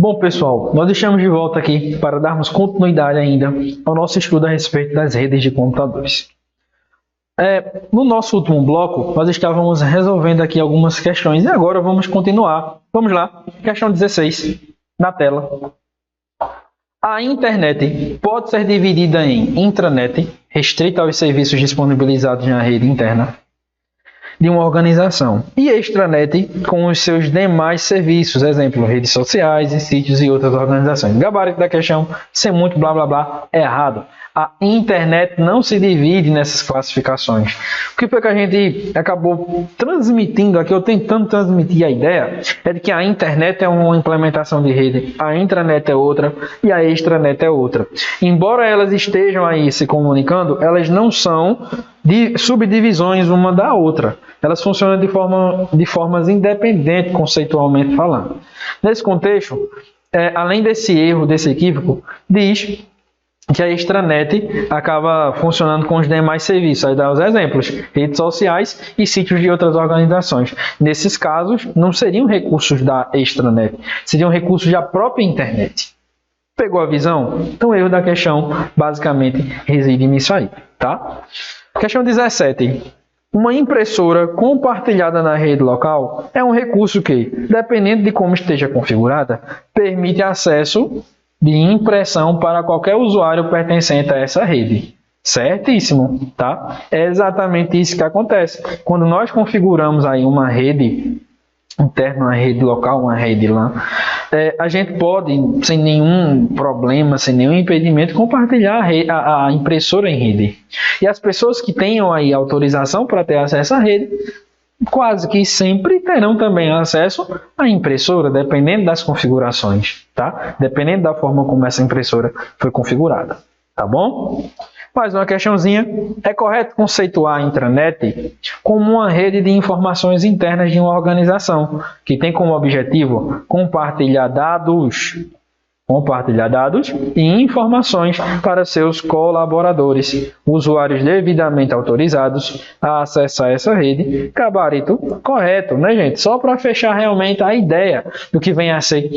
Bom, pessoal, nós estamos de volta aqui para darmos continuidade ainda ao nosso estudo a respeito das redes de computadores. No nosso último bloco, nós estávamos resolvendo aqui algumas questões e agora vamos continuar. Vamos lá, questão 16, na tela. A internet pode ser dividida em intranet, restrita aos serviços disponibilizados na rede interna de uma organização, e extranet com os seus demais serviços, exemplo, redes sociais e sítios e outras organizações. Gabarito da questão, sem muito blá blá blá, é errado. A internet não se divide nessas classificações. O que foi que a gente acabou transmitindo aqui, ou tentando transmitir a ideia, é de que a internet é uma implementação de rede, a intranet é outra e a extranet é outra. Embora elas estejam aí se comunicando, elas não são subdivisões uma da outra. Elas funcionam de formas independentes, conceitualmente falando. Nesse contexto, além desse erro, desse equívoco, diz que a extranet acaba funcionando com os demais serviços. Aí dá os exemplos, redes sociais e sítios de outras organizações. Nesses casos, não seriam recursos da extranet, seriam recursos da própria internet. Pegou a visão? Então o erro da questão basicamente reside nisso aí, tá? Questão 17. Uma impressora compartilhada na rede local é um recurso que, dependendo de como esteja configurada, permite acesso de impressão para qualquer usuário pertencente a essa rede. Certíssimo, tá? É exatamente isso que acontece. Quando nós configuramos aí uma rede interna, uma rede local, uma rede LAN, a gente pode, sem nenhum problema, sem nenhum impedimento, compartilhar a impressora em rede. E as pessoas que tenham aí autorização para ter acesso à rede, quase que sempre terão também acesso à impressora, dependendo das configurações, tá? Dependendo da forma como essa impressora foi configurada, tá bom? Mais uma questãozinha. É correto conceituar a intranet como uma rede de informações internas de uma organização, que tem como objetivo compartilhar dados e informações para seus colaboradores, usuários devidamente autorizados a acessar essa rede. Gabarito correto, né, gente? Só para fechar realmente a ideia do que vem a ser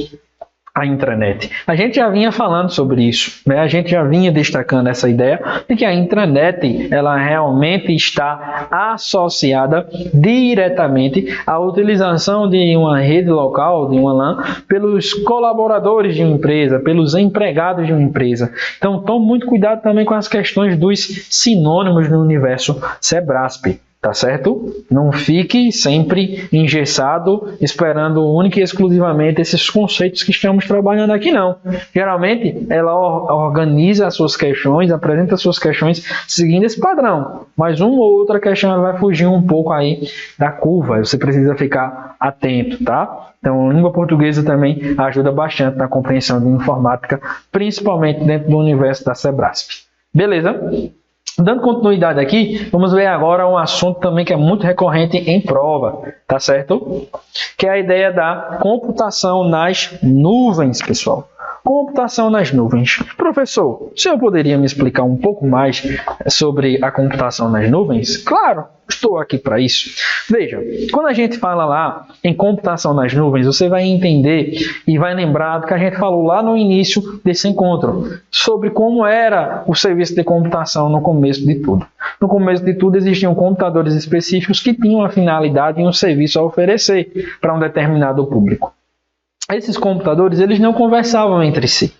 a intranet. A gente já vinha falando sobre isso, né? A gente já vinha destacando essa ideia de que a intranet ela realmente está associada diretamente à utilização de uma rede local, de uma LAN, pelos colaboradores de uma empresa, pelos empregados de uma empresa. Então, tome muito cuidado também com as questões dos sinônimos no universo Sebrasp. Tá certo? Não fique sempre engessado, esperando única e exclusivamente esses conceitos que estamos trabalhando aqui, não. Geralmente, ela organiza as suas questões, apresenta as suas questões seguindo esse padrão. Mas uma ou outra questão ela vai fugir um pouco aí da curva. Você precisa ficar atento, tá? Então, a língua portuguesa também ajuda bastante na compreensão de informática, principalmente dentro do universo da Sebrasp. Beleza? Dando continuidade aqui, vamos ver agora um assunto também que é muito recorrente em prova, tá certo? Que é a ideia da computação nas nuvens, pessoal. Computação nas nuvens. Professor, o senhor poderia me explicar um pouco mais sobre a computação nas nuvens? Claro, estou aqui para isso. Veja, quando a gente fala lá em computação nas nuvens, você vai entender e vai lembrar do que a gente falou lá no início desse encontro, sobre como era o serviço de computação no começo de tudo. No começo de tudo existiam computadores específicos que tinham a finalidade e um serviço a oferecer para um determinado público. Esses computadores eles não conversavam entre si.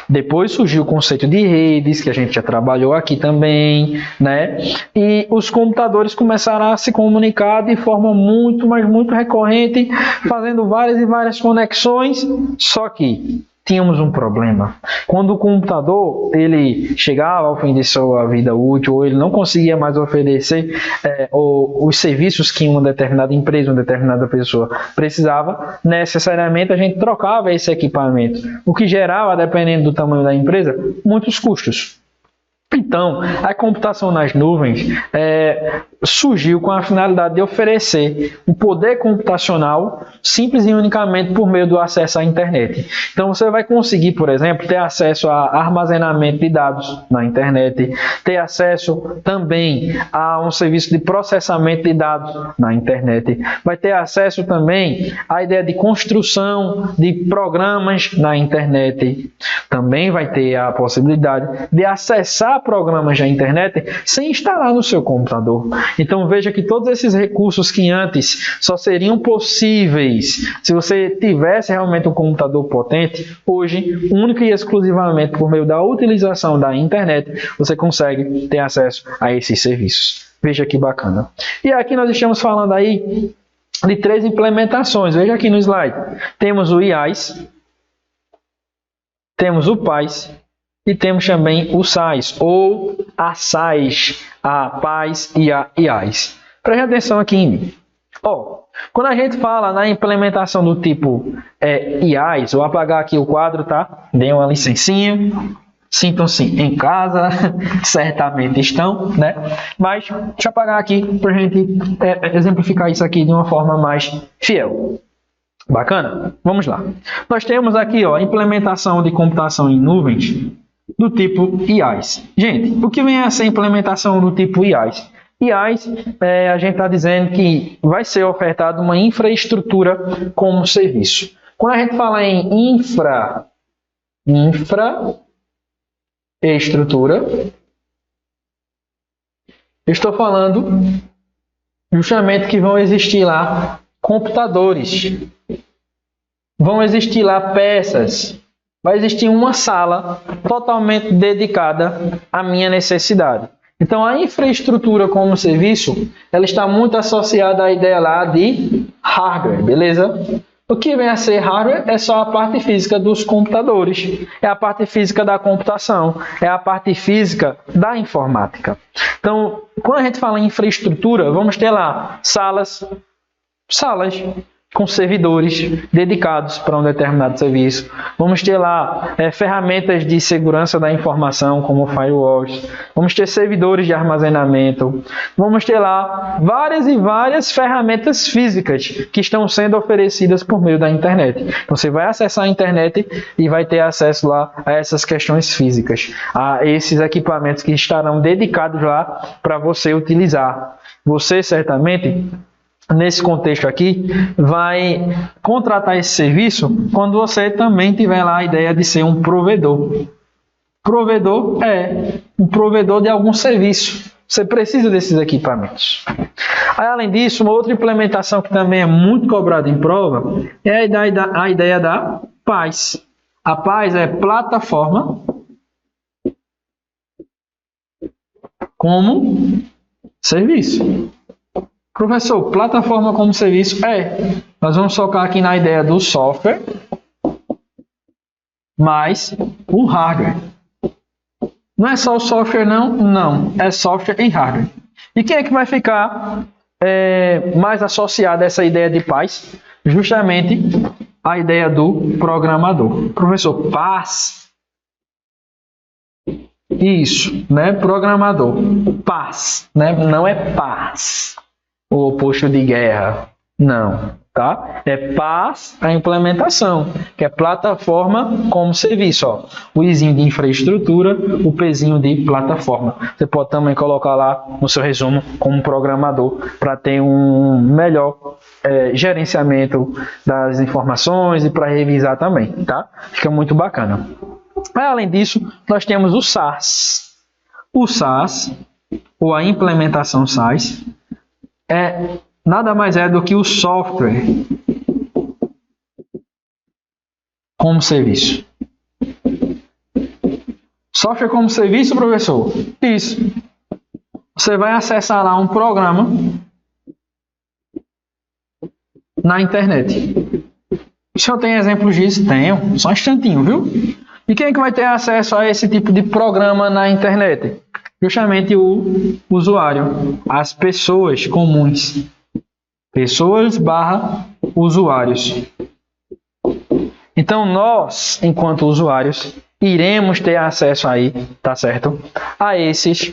Depois surgiu o conceito de redes, que a gente já trabalhou aqui também, né? E os computadores começaram a se comunicar de forma muito, mas muito recorrente, fazendo várias e várias conexões, só que tínhamos um problema. Quando o computador ele chegava ao fim de sua vida útil, ou ele não conseguia mais oferecer os serviços que uma determinada empresa, uma determinada pessoa precisava, necessariamente a gente trocava esse equipamento, o que gerava, dependendo do tamanho da empresa, muitos custos. Então, a computação nas nuvens surgiu com a finalidade de oferecer um poder computacional simples e unicamente por meio do acesso à internet. Então você vai conseguir, por exemplo, ter acesso a armazenamento de dados na internet, ter acesso também a um serviço de processamento de dados na internet, vai ter acesso também à ideia de construção de programas na internet, também vai ter a possibilidade de acessar programas na internet sem instalar no seu computador. Então veja que todos esses recursos que antes só seriam possíveis se você tivesse realmente um computador potente, hoje, única e exclusivamente por meio da utilização da internet, você consegue ter acesso a esses serviços. Veja que bacana. E aqui nós estamos falando aí de 3 implementações. Veja aqui no slide. Temos o IaaS, temos o PaaS e temos também o SaaS, ou a SaaS, a PaaS e a IaaS. Preste atenção aqui em mim. Quando a gente fala na implementação do tipo IaaS, vou apagar aqui o quadro, tá? Dê uma licencinha. Sintam-se em casa, certamente estão, né? Mas deixa eu apagar aqui para a gente exemplificar isso aqui de uma forma mais fiel. Bacana? Vamos lá. Nós temos aqui a implementação de computação em nuvens do tipo IaaS. Gente, o que vem a ser implementação do tipo IaaS? IaaS, a gente está dizendo que vai ser ofertada uma infraestrutura como serviço. Quando a gente fala em infraestrutura, eu estou falando justamente que vão existir lá computadores, vão existir lá peças, vai existir uma sala totalmente dedicada à minha necessidade. Então, a infraestrutura como serviço, ela está muito associada à ideia lá de hardware, beleza? O que vem a ser hardware é só a parte física dos computadores, é a parte física da computação, é a parte física da informática. Então, quando a gente fala em infraestrutura, vamos ter lá salas com servidores dedicados para um determinado serviço. Vamos ter lá ferramentas de segurança da informação, como firewalls. Vamos ter servidores de armazenamento. Vamos ter lá várias e várias ferramentas físicas que estão sendo oferecidas por meio da internet. Então, você vai acessar a internet e vai ter acesso lá a essas questões físicas, a esses equipamentos que estarão dedicados lá para você utilizar. Você, certamente, nesse contexto aqui, vai contratar esse serviço quando você também tiver lá a ideia de ser um provedor. Provedor é um provedor de algum serviço. Você precisa desses equipamentos. Aí, além disso, uma outra implementação que também é muito cobrada em prova é a ideia da PaaS. A PaaS é plataforma como serviço. Professor, plataforma como serviço nós vamos focar aqui na ideia do software mais o hardware. Não é só o software não, é software e hardware. E quem é que vai ficar mais associado a essa ideia de PaaS? Justamente a ideia do programador. Professor, PaaS. Isso, né? Programador. PaaS, né? Não é paz. O oposto de guerra, não, tá? É PaaS, a implementação, que é plataforma como serviço, o Izinho de infraestrutura, o Pzinho de plataforma. Você pode também colocar lá no seu resumo como programador para ter um melhor gerenciamento das informações e para revisar também, tá? Fica muito bacana. Além disso, nós temos o SaaS. O SaaS, ou a implementação SaaS, nada mais é do que o software como serviço. Software como serviço, professor? Isso. Você vai acessar lá um programa na internet. O senhor tem exemplos disso? Tenho. Só um instantinho, viu? E quem é que vai ter acesso a esse tipo de programa na internet? Justamente o usuário, as pessoas comuns. Pessoas/usuários. Então, nós, enquanto usuários, iremos ter acesso aí, tá certo? A esses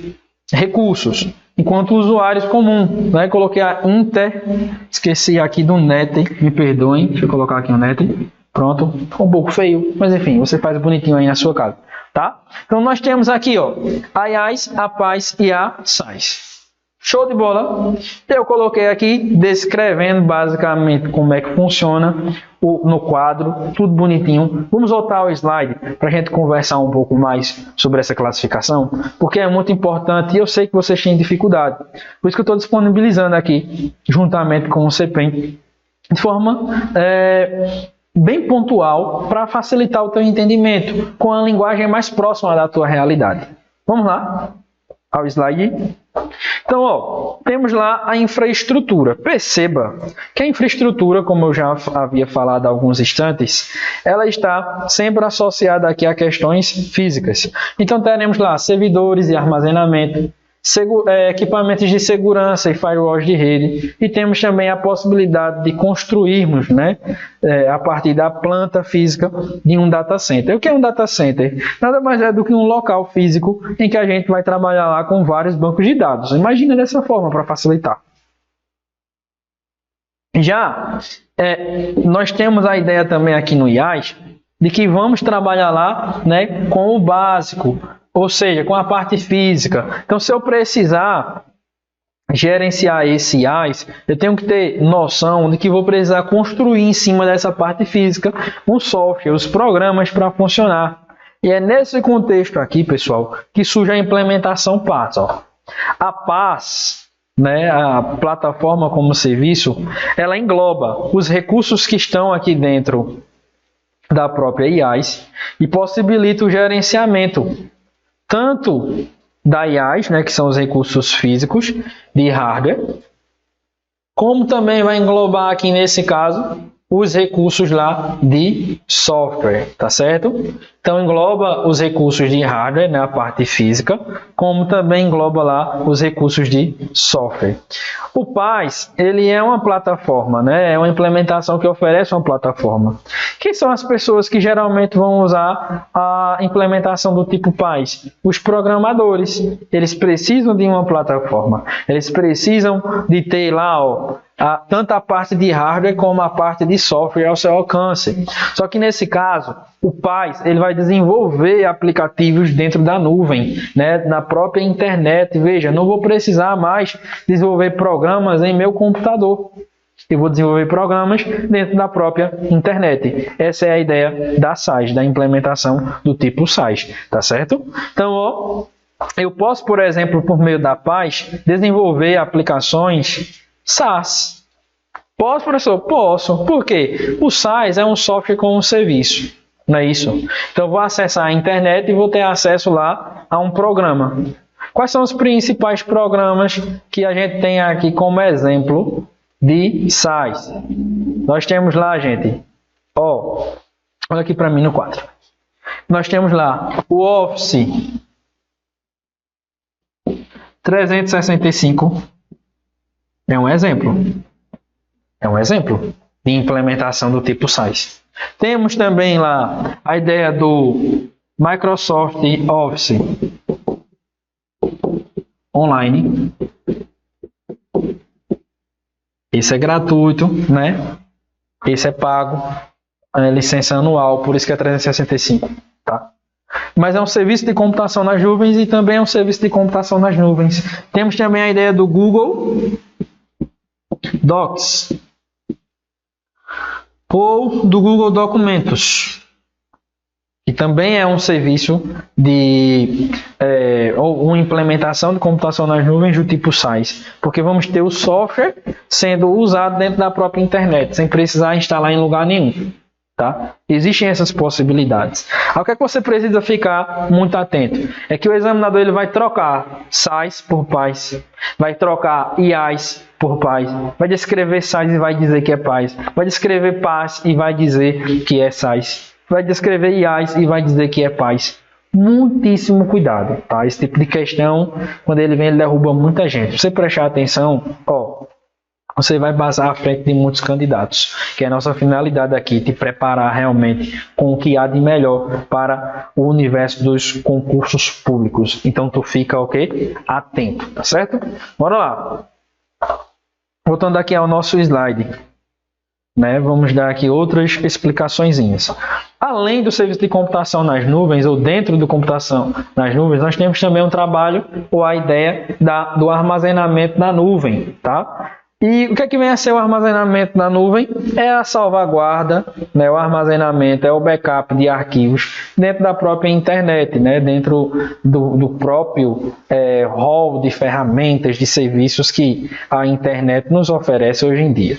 recursos. enquanto usuários comuns, né? Coloquei a Inter, esqueci aqui do Net, me perdoem, deixa eu colocar aqui o Net, pronto, ficou um pouco feio, mas enfim, você faz bonitinho aí na sua casa, tá? Então nós temos aqui, ó, a IaaS, a PaaS e a SaaS. Show de bola! Eu coloquei aqui descrevendo basicamente como é que funciona no quadro, tudo bonitinho. Vamos voltar ao slide para a gente conversar um pouco mais sobre essa classificação, porque é muito importante e eu sei que vocês têm dificuldade. Por isso que eu estou disponibilizando aqui, juntamente com o CPEM, de forma bem pontual para facilitar o teu entendimento com a linguagem mais próxima da tua realidade. Vamos lá ao slide. Então, ó, temos lá a infraestrutura. Perceba que a infraestrutura, como eu já havia falado há alguns instantes, ela está sempre associada aqui a questões físicas. Então, teremos lá servidores e armazenamento, equipamentos de segurança e firewalls de rede, e temos também a possibilidade de construirmos, né, a partir da planta física de um data center. O que é um data center? Nada mais é do que um local físico em que a gente vai trabalhar lá com vários bancos de dados. Imagina dessa forma para facilitar. Já nós temos a ideia também aqui no IaaS de que vamos trabalhar lá, né, com o básico, ou seja, com a parte física. Então, se eu precisar gerenciar esse IaaS, eu tenho que ter noção de que vou precisar construir em cima dessa parte física um software, os programas para funcionar. E é nesse contexto aqui, pessoal, que surge a implementação PaaS. Ó. A PaaS, né, a plataforma como serviço, ela engloba os recursos que estão aqui dentro da própria IaaS e possibilita o gerenciamento tanto da IaaS, né, que são os recursos físicos de hardware, como também vai englobar aqui nesse caso os recursos lá de software, tá certo? Então engloba os recursos de hardware, né, a parte física, como também engloba lá os recursos de software. O PaaS, ele é uma plataforma, né, é uma implementação que oferece uma plataforma. Quem são as pessoas que geralmente vão usar a implementação do tipo PaaS? Os programadores. Eles precisam de uma plataforma. Eles precisam de ter lá, ó, tanto a parte de hardware como a parte de software ao seu alcance. Só que nesse caso, o PaaS ele vai desenvolver aplicativos dentro da nuvem, né, na própria internet. Veja, não vou precisar mais desenvolver programas em meu computador. Eu vou desenvolver programas dentro da própria internet. Essa é a ideia da SaaS, da implementação do tipo SaaS, tá certo? Então, ó, eu posso, por exemplo, por meio da PaaS, desenvolver aplicações SaaS. Posso, professor? Posso. Por quê? O SaaS é um software com um serviço. Não é isso? Então, eu vou acessar a internet e vou ter acesso lá a um programa. Quais são os principais programas que a gente tem aqui como exemplo de SaaS? Nós temos lá, gente, ó, olha aqui para mim no quadro. Nós temos lá o Office 365. É um exemplo. É um exemplo de implementação do tipo SaaS. Temos também lá a ideia do Microsoft Office Online. Esse é gratuito, né? Esse é pago, é licença anual, por isso que é 365, tá? Mas é um serviço de computação nas nuvens e também é um serviço de computação nas nuvens. Temos também a ideia do Google Docs ou do Google Documentos, que também é um serviço de ou uma implementação de computação nas nuvens do tipo SaaS, porque vamos ter o software sendo usado dentro da própria internet, sem precisar instalar em lugar nenhum. Tá? Existem essas possibilidades. Ao que é que você precisa ficar muito atento? É que o examinador ele vai trocar SaaS por PaaS, vai trocar IaaS por PaaS, vai descrever SaaS e vai dizer que é PaaS, vai descrever PaaS e vai dizer que é SaaS, vai descrever IaaS e vai dizer que é PaaS. Muitíssimo cuidado, tá? Esse tipo de questão, quando ele vem, ele derruba muita gente. Se você prestar atenção, ó, você vai basar à frente de muitos candidatos, que é a nossa finalidade aqui, te preparar realmente com o que há de melhor para o universo dos concursos públicos. Então tu fica, ok? Atento, tá certo? Bora lá. Voltando aqui ao nosso slide, né? Vamos dar aqui outras explicaçõezinhas. Além do serviço de computação nas nuvens, ou dentro do computação nas nuvens, nós temos também um trabalho, ou a ideia do armazenamento na nuvem, tá? E o que é que vem a ser o armazenamento na nuvem? É a salvaguarda, né? O armazenamento é o backup de arquivos dentro da própria internet, né? Dentro do próprio hall de ferramentas, de serviços que a internet nos oferece hoje em dia.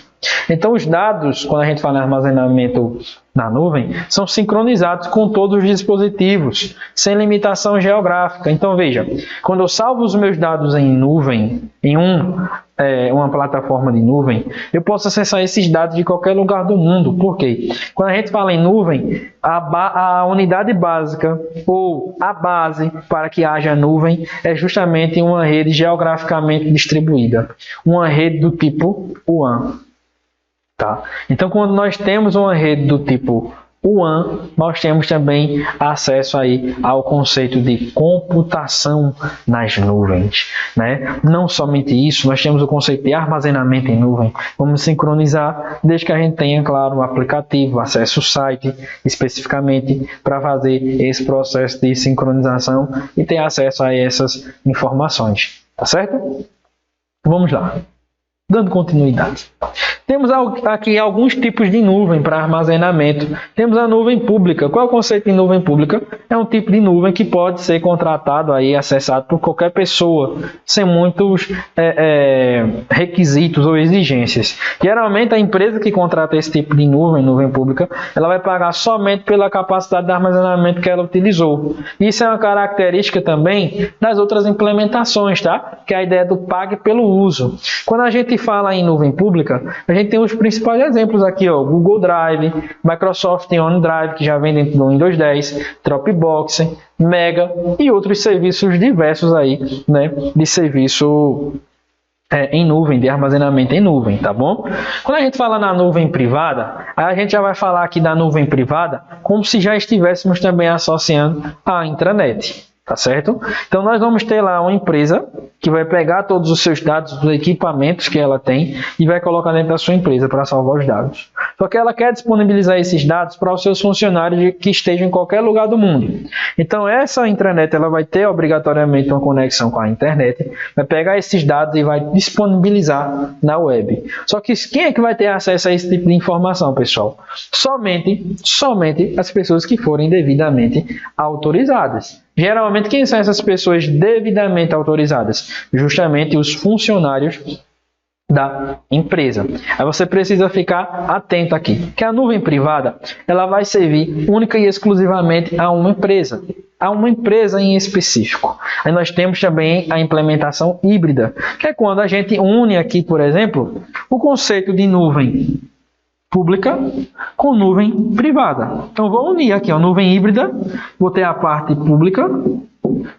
Então, os dados, quando a gente fala em armazenamento na nuvem, são sincronizados com todos os dispositivos, sem limitação geográfica. Então, veja, quando eu salvo os meus dados em nuvem, em uma plataforma de nuvem, eu posso acessar esses dados de qualquer lugar do mundo. Por quê? Quando a gente fala em nuvem, a unidade básica ou a base para que haja nuvem é justamente uma rede geograficamente distribuída, uma rede do tipo WAN. Tá? Então, quando nós temos uma rede do tipo WAN, nós temos também acesso aí ao conceito de computação nas nuvens, né? Não somente isso, nós temos o conceito de armazenamento em nuvem. Vamos sincronizar, desde que a gente tenha, claro, o aplicativo, acesso ao site especificamente para fazer esse processo de sincronização e ter acesso a essas informações, tá certo? Vamos lá. Dando continuidade. Temos aqui alguns tipos de nuvem para armazenamento. Temos a nuvem pública. Qual é o conceito de nuvem pública? É um tipo de nuvem que pode ser contratado e acessado por qualquer pessoa, sem muitos requisitos ou exigências. Geralmente, a empresa que contrata esse tipo de nuvem pública, ela vai pagar somente pela capacidade de armazenamento que ela utilizou. Isso é uma característica também das outras implementações, tá? Que é a ideia do pague pelo uso. Quando a gente fala em nuvem pública, a gente tem os principais exemplos aqui, ó, Google Drive, Microsoft OneDrive, que já vem dentro do Windows 10, Dropbox, Mega e outros serviços diversos aí, né, de serviço em nuvem, de armazenamento em nuvem, tá bom? Quando a gente fala na nuvem privada, a gente já vai falar aqui da nuvem privada como se já estivéssemos também associando à intranet. Tá certo? Então, nós vamos ter lá uma empresa que vai pegar todos os seus dados, os equipamentos que ela tem e vai colocar dentro da sua empresa para salvar os dados. Só que ela quer disponibilizar esses dados para os seus funcionários que estejam em qualquer lugar do mundo. Então, essa intranet ela vai ter obrigatoriamente uma conexão com a internet, vai pegar esses dados e vai disponibilizar na web. Só que quem é que vai ter acesso a esse tipo de informação, pessoal? Somente as pessoas que forem devidamente autorizadas. Geralmente, quem são essas pessoas devidamente autorizadas? Justamente os funcionários da empresa. Aí você precisa ficar atento aqui, que a nuvem privada ela vai servir única e exclusivamente a uma empresa em específico. Aí nós temos também a implementação híbrida, que é quando a gente une aqui, por exemplo, o conceito de nuvem pública com nuvem privada. Então, vou unir aqui a nuvem híbrida, vou ter a parte pública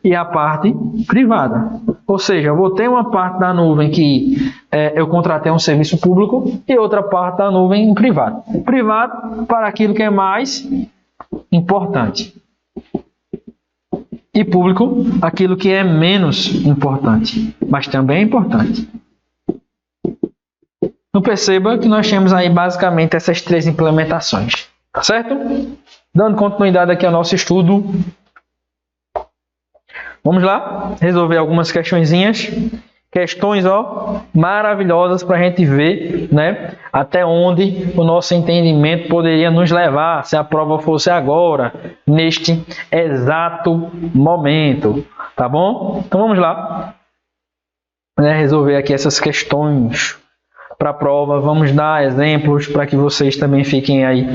e a parte privada. Ou seja, eu vou ter uma parte da nuvem que eu contratei um serviço público e outra parte da nuvem privada. Privado para aquilo que é mais importante. E público, aquilo que é menos importante, mas também é importante. Então, perceba que nós temos aí basicamente essas três implementações, tá certo? Dando continuidade aqui ao nosso estudo, vamos lá resolver algumas questõezinhas. Questões maravilhosas para a gente ver, né, até onde o nosso entendimento poderia nos levar se a prova fosse agora, neste exato momento, tá bom? Então vamos lá, resolver aqui essas questões para a prova. Vamos dar exemplos para que vocês também fiquem aí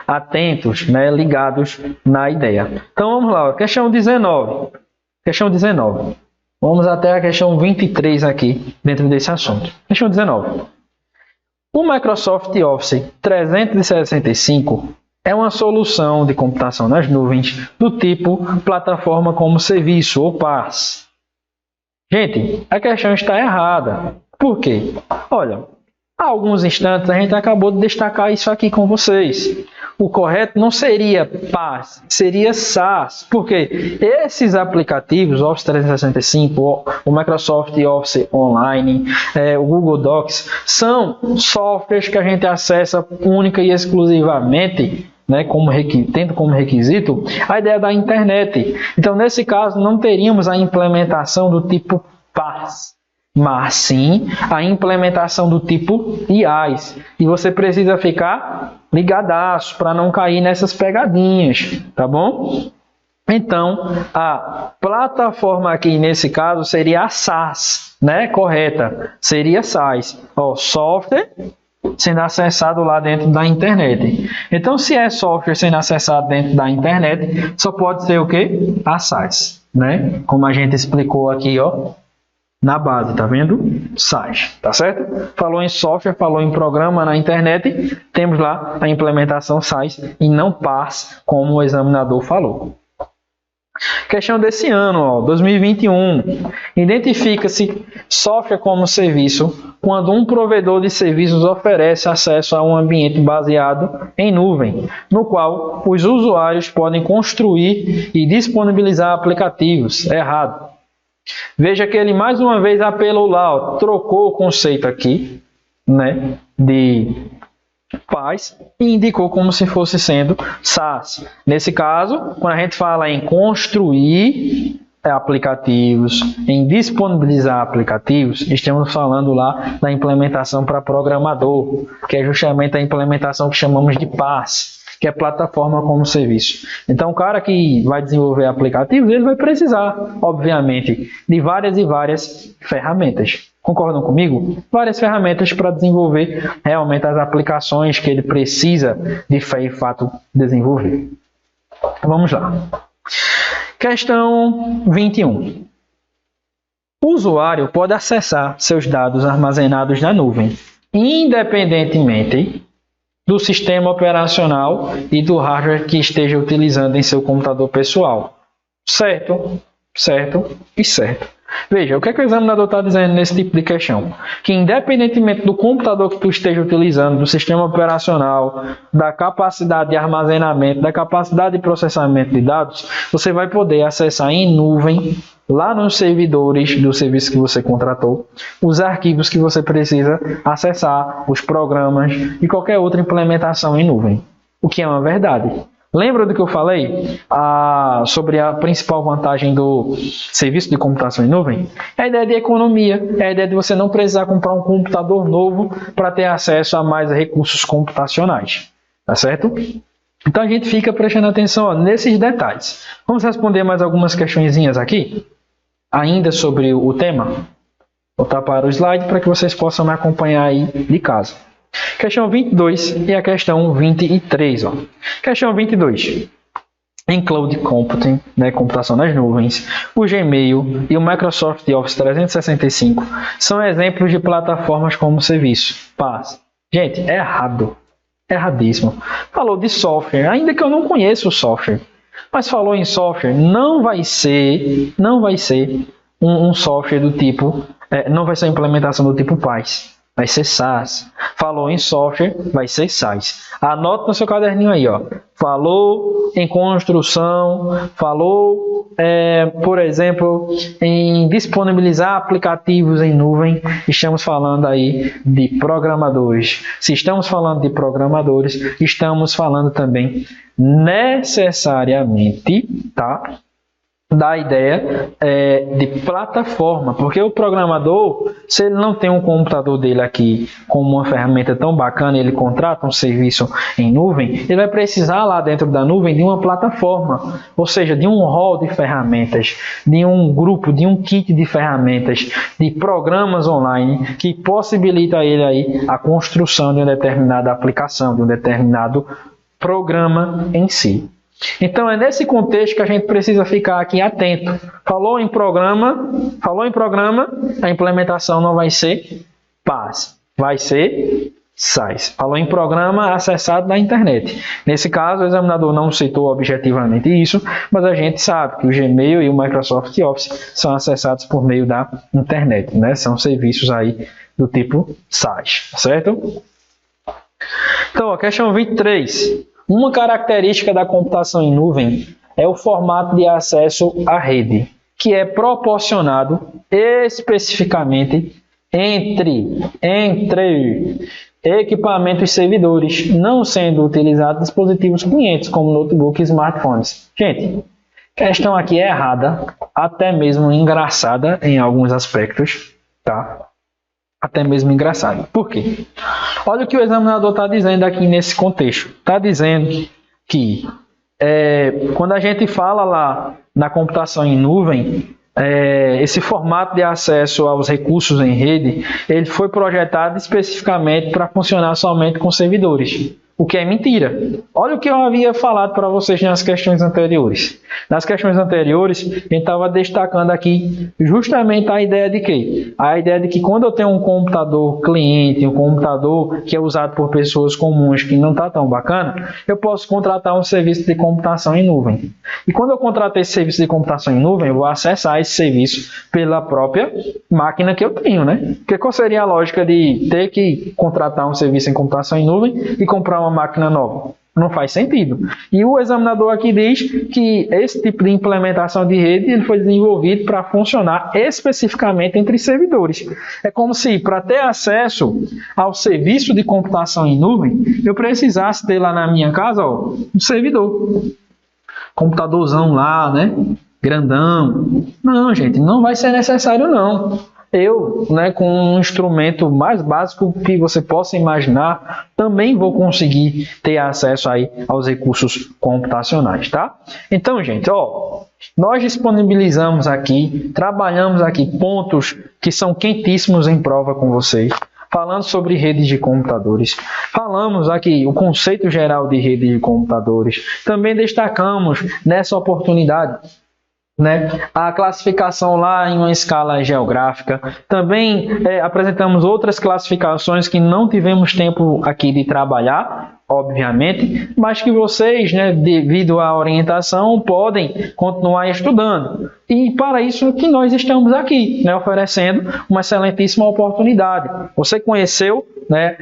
atentos, né, ligados na ideia. Então vamos lá, questão 19. Questão 19. Vamos até a questão 23 aqui, dentro desse assunto. Questão 19. O Microsoft Office 365 é uma solução de computação nas nuvens do tipo plataforma como serviço ou PaaS. Gente, a questão está errada. Por quê? Olha, Há alguns instantes a gente acabou de destacar isso aqui com vocês. O correto não seria PaaS, seria SaaS. Porque esses aplicativos, Office 365, o Microsoft Office Online, o Google Docs, são softwares que a gente acessa única e exclusivamente, né, tendo como requisito a ideia da internet. Então, nesse caso, não teríamos a implementação do tipo PaaS, mas sim a implementação do tipo IaaS. E você precisa ficar ligadaço para não cair nessas pegadinhas, tá bom? Então, a plataforma aqui nesse caso seria a SaaS, né? Correta, seria SaaS, software sendo acessado lá dentro da internet. Então, se é software sendo acessado dentro da internet, só pode ser o quê? A SaaS, né? Como a gente explicou aqui, na base, tá vendo? SaaS, tá certo? Falou em software, falou em programa na internet, temos lá a implementação SaaS e não PaaS, como o examinador falou. Questão desse ano, 2021. Identifica-se software como serviço quando um provedor de serviços oferece acesso a um ambiente baseado em nuvem, no qual os usuários podem construir e disponibilizar aplicativos. Errado. Veja que ele mais uma vez apelou lá, trocou o conceito aqui, né, de PaaS e indicou como se fosse sendo SaaS. Nesse caso, quando a gente fala em construir aplicativos, em disponibilizar aplicativos, estamos falando lá da implementação para programador, que é justamente a implementação que chamamos de PaaS, que é plataforma como serviço. Então, o cara que vai desenvolver aplicativos, ele vai precisar, obviamente, de várias e várias ferramentas. Concordam comigo? Várias ferramentas para desenvolver realmente as aplicações que ele precisa de fato desenvolver. Vamos lá. Questão 21. O usuário pode acessar seus dados armazenados na nuvem, independentemente do sistema operacional e do hardware que esteja utilizando em seu computador pessoal. Certo, certo e certo. Veja, o que é que o examinador está dizendo nesse tipo de questão? Que independentemente do computador que tu esteja utilizando, do sistema operacional, da capacidade de armazenamento, da capacidade de processamento de dados, você vai poder acessar em nuvem, lá nos servidores do serviço que você contratou, os arquivos que você precisa acessar, os programas e qualquer outra implementação em nuvem. O que é uma verdade. Lembra do que eu falei sobre a principal vantagem do serviço de computação em nuvem? É a ideia de economia, é a ideia de você não precisar comprar um computador novo para ter acesso a mais recursos computacionais. Tá certo? Então a gente fica prestando atenção nesses detalhes. Vamos responder mais algumas questõezinhas aqui, ainda sobre o tema. Vou voltar para o slide para que vocês possam me acompanhar aí de casa. Questão 22 e a questão 23. Questão 22. Em Cloud Computing, né, computação nas nuvens, o Gmail e o Microsoft Office 365 são exemplos de plataformas como serviço. PaaS. Gente, é errado. Erradíssimo. Falou de software, ainda que eu não conheça o software. Mas falou em software, não vai ser um software do tipo, não vai ser uma implementação do tipo PaaS. Vai ser SaaS. Falou em software, vai ser SaaS. Anota no seu caderninho aí, Falou em construção, falou, por exemplo, em disponibilizar aplicativos em nuvem. Estamos falando aí de programadores. Se estamos falando de programadores, estamos falando também necessariamente, tá? Da ideia de plataforma, porque o programador, se ele não tem um computador dele aqui como uma ferramenta tão bacana, ele contrata um serviço em nuvem, ele vai precisar lá dentro da nuvem de uma plataforma, ou seja, de um hall de ferramentas, de um grupo, de um kit de ferramentas, de programas online que possibilita a ele aí a construção de uma determinada aplicação, de um determinado programa em si. Então é nesse contexto que a gente precisa ficar aqui atento. Falou em programa, a implementação não vai ser PaaS, vai ser SAIS. Falou em programa acessado na internet. Nesse caso, o examinador não citou objetivamente isso, mas a gente sabe que o Gmail e o Microsoft Office são acessados por meio da internet, né? São serviços aí do tipo SAIS, certo? Então, a questão 23. Uma característica da computação em nuvem é o formato de acesso à rede, que é proporcionado especificamente entre equipamentos servidores, não sendo utilizados dispositivos clientes, como notebook e smartphones. Gente, a questão aqui é errada, até mesmo engraçada em alguns aspectos, tá? Até mesmo engraçado. Por quê? Olha o que o examinador está dizendo aqui nesse contexto. Está dizendo que quando a gente fala lá na computação em nuvem, esse formato de acesso aos recursos em rede, ele foi projetado especificamente para funcionar somente com servidores, o que é mentira. Olha o que eu havia falado para vocês nas questões anteriores. Nas questões anteriores, a gente estava destacando aqui justamente a ideia de quê? A ideia de que quando eu tenho um computador cliente, um computador que é usado por pessoas comuns, que não está tão bacana, eu posso contratar um serviço de computação em nuvem. E quando eu contratar esse serviço de computação em nuvem, eu vou acessar esse serviço pela própria máquina que eu tenho, né? Porque qual seria a lógica de ter que contratar um serviço em computação em nuvem e comprar uma máquina nova? Não faz sentido. E o examinador aqui diz que esse tipo de implementação de rede ele foi desenvolvido para funcionar especificamente entre servidores. É como se, para ter acesso ao serviço de computação em nuvem, eu precisasse ter lá na minha casa um servidor. Computadorzão lá, né? Grandão. Não, gente, não vai ser necessário não. Eu, com um instrumento mais básico que você possa imaginar, também vou conseguir ter acesso aí aos recursos computacionais, tá? Então, gente, nós disponibilizamos aqui, trabalhamos aqui pontos que são quentíssimos em prova com vocês, falando sobre redes de computadores. Falamos aqui o conceito geral de rede de computadores. Também destacamos nessa oportunidade a classificação lá em uma escala geográfica. Também apresentamos outras classificações que não tivemos tempo aqui de trabalhar, obviamente, mas que vocês, devido à orientação, podem continuar estudando. E para isso que nós estamos aqui, oferecendo uma excelentíssima oportunidade. Você conheceu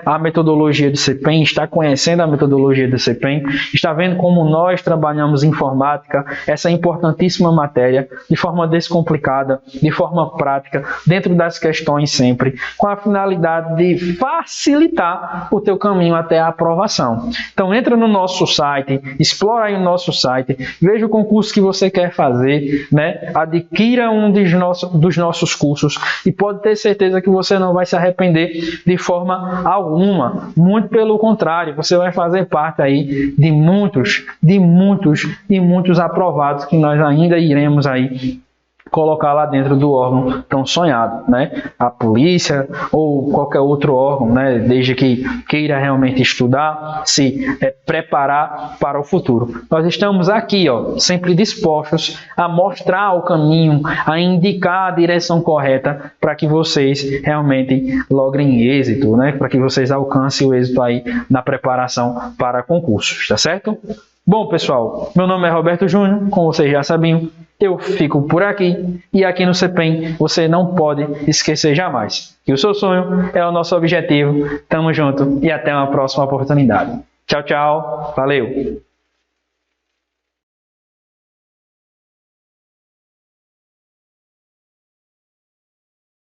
a metodologia do CPEM, está conhecendo a metodologia do CPEM, está vendo como nós trabalhamos informática, essa importantíssima matéria, de forma descomplicada, de forma prática, dentro das questões sempre, com a finalidade de facilitar o teu caminho até a aprovação. Então entra no nosso site, explora aí o nosso site, veja o concurso que você quer fazer, adquira um dos nossos cursos e pode ter certeza que você não vai se arrepender de forma alguma, muito pelo contrário, você vai fazer parte aí de muitos aprovados que nós ainda iremos aí colocar lá dentro do órgão tão sonhado, a polícia ou qualquer outro órgão, desde que queira realmente estudar, se preparar para o futuro. Nós estamos aqui, sempre dispostos a mostrar o caminho, a indicar a direção correta para que vocês realmente logrem êxito, para que vocês alcancem o êxito aí na preparação para concursos, tá certo? Bom, pessoal, meu nome é Roberto Júnior, como vocês já sabiam, eu fico por aqui e aqui no CPEM você não pode esquecer jamais que o seu sonho é o nosso objetivo. Tamo junto e até uma próxima oportunidade. Tchau, tchau. Valeu!